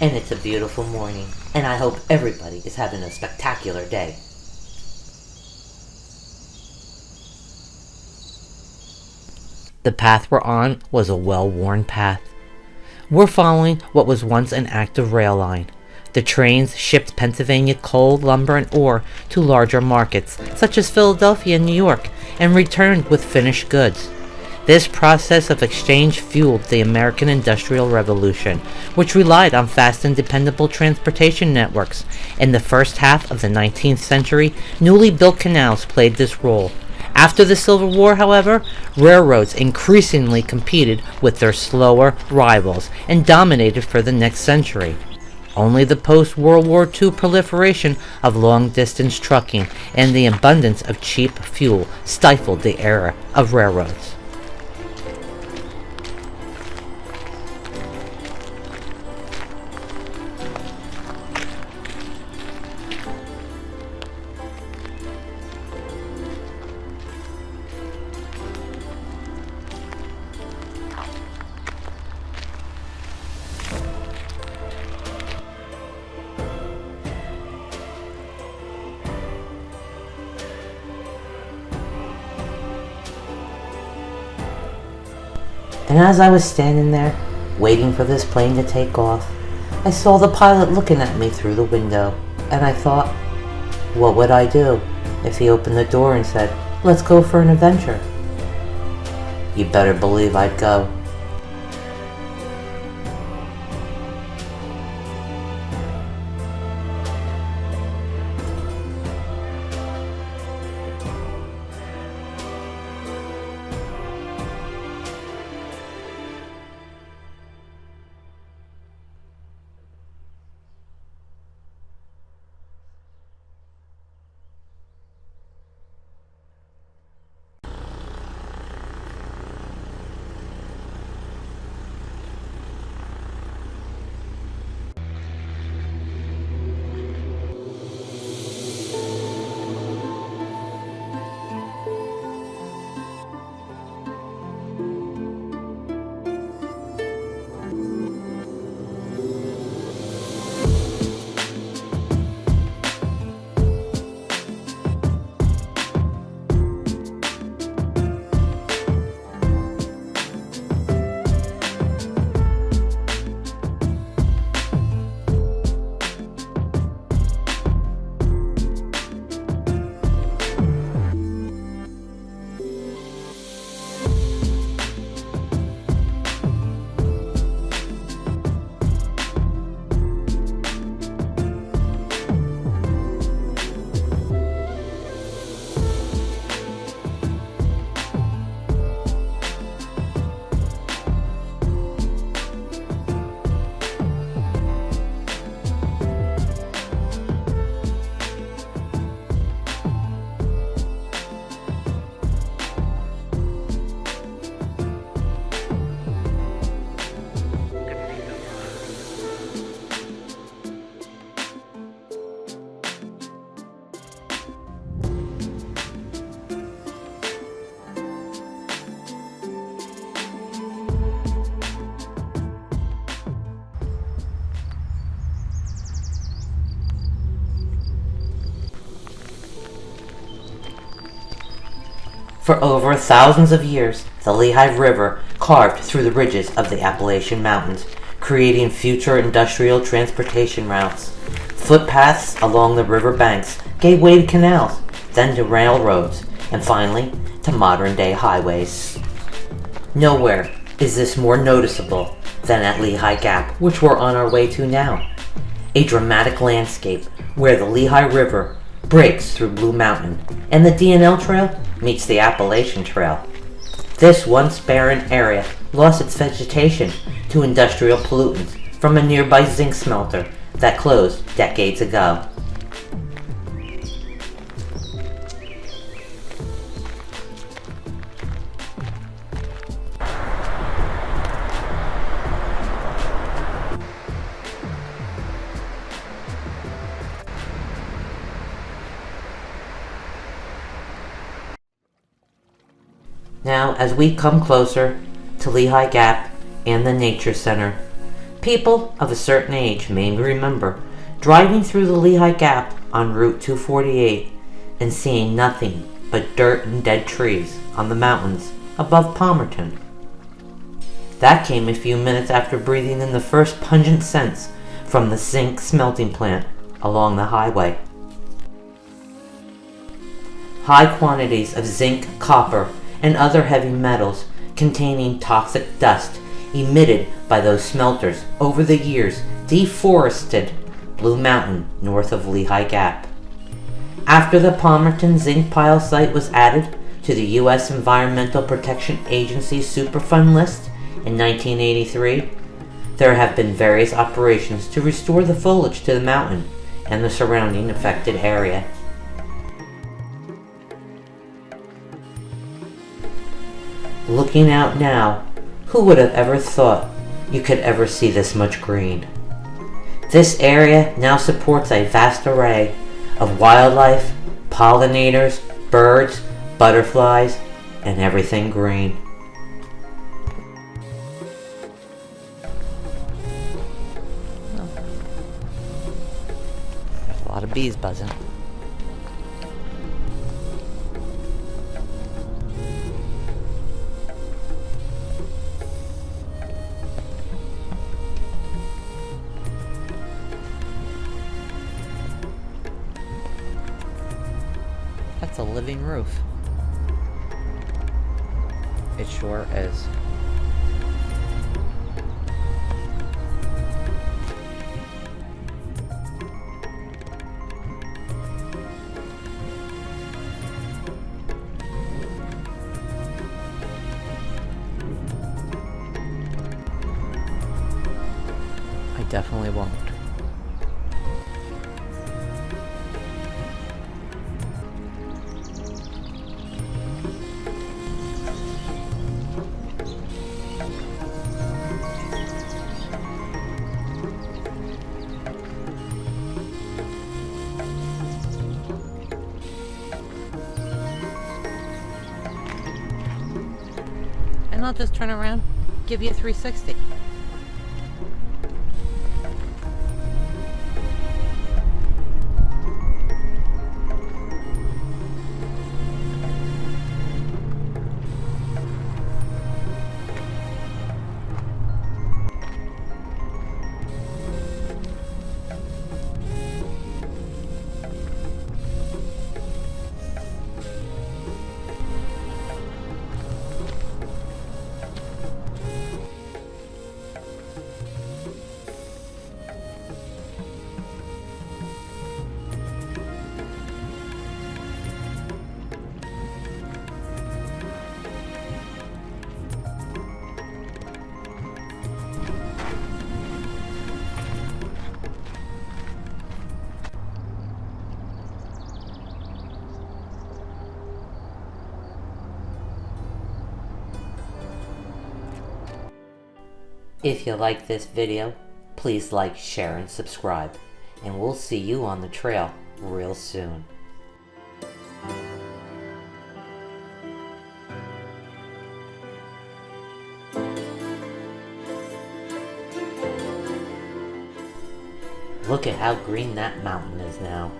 And it's a beautiful morning, and I hope everybody is having a spectacular day. The path we're on was a well-worn path. We're following what was once an active rail line. The trains shipped Pennsylvania coal, lumber, and ore to larger markets, such as Philadelphia and New York, and returned with finished goods. This process of exchange fueled the American Industrial Revolution, which relied on fast and dependable transportation networks. In the first half of the 19th century, newly built canals played this role. After the Civil War, however, railroads increasingly competed with their slower rivals and dominated for the next century. Only the post-World War II proliferation of long-distance trucking and the abundance of cheap fuel stifled the era of railroads. And as I was standing there, waiting for this plane to take off, I saw the pilot looking at me through the window, and I thought, what would I do if he opened the door and said, "Let's go for an adventure"? You better believe I'd go. For over thousands of years, the Lehigh River carved through the ridges of the Appalachian Mountains, creating future industrial transportation routes. Footpaths along the river banks gave way to canals, then to railroads, and finally to modern-day highways. Nowhere is this more noticeable than at Lehigh Gap, which we're on our way to now. A dramatic landscape where the Lehigh River breaks through Blue Mountain, and the D&L Trail meets the Appalachian Trail. This once barren area lost its vegetation to industrial pollutants from a nearby zinc smelter that closed decades ago. Now, as we come closer to Lehigh Gap and the Nature Center, People of a certain age may remember driving through the Lehigh Gap on Route 248 and seeing nothing but dirt and dead trees on the mountains above Palmerton. That came a few minutes after breathing in the first pungent scents from the zinc smelting plant along the highway. High quantities of zinc, copper, and other heavy metals containing toxic dust emitted by those smelters over the years deforested Blue Mountain north of Lehigh Gap. After the Palmerton zinc pile site was added to the U.S. Environmental Protection Agency's Superfund list in 1983, there have been various operations to restore the foliage to the mountain and the surrounding affected area. Looking out now, who would have ever thought you could ever see this much green? This area now supports a vast array of wildlife, pollinators, birds, butterflies, and everything green. There's a lot of bees buzzing. That's a living roof. It sure is. I definitely won't. And I'll just turn around, give you a 360. If you like this video, please like, share, and subscribe, and we'll see you on the trail real soon. Look at how green that mountain is now.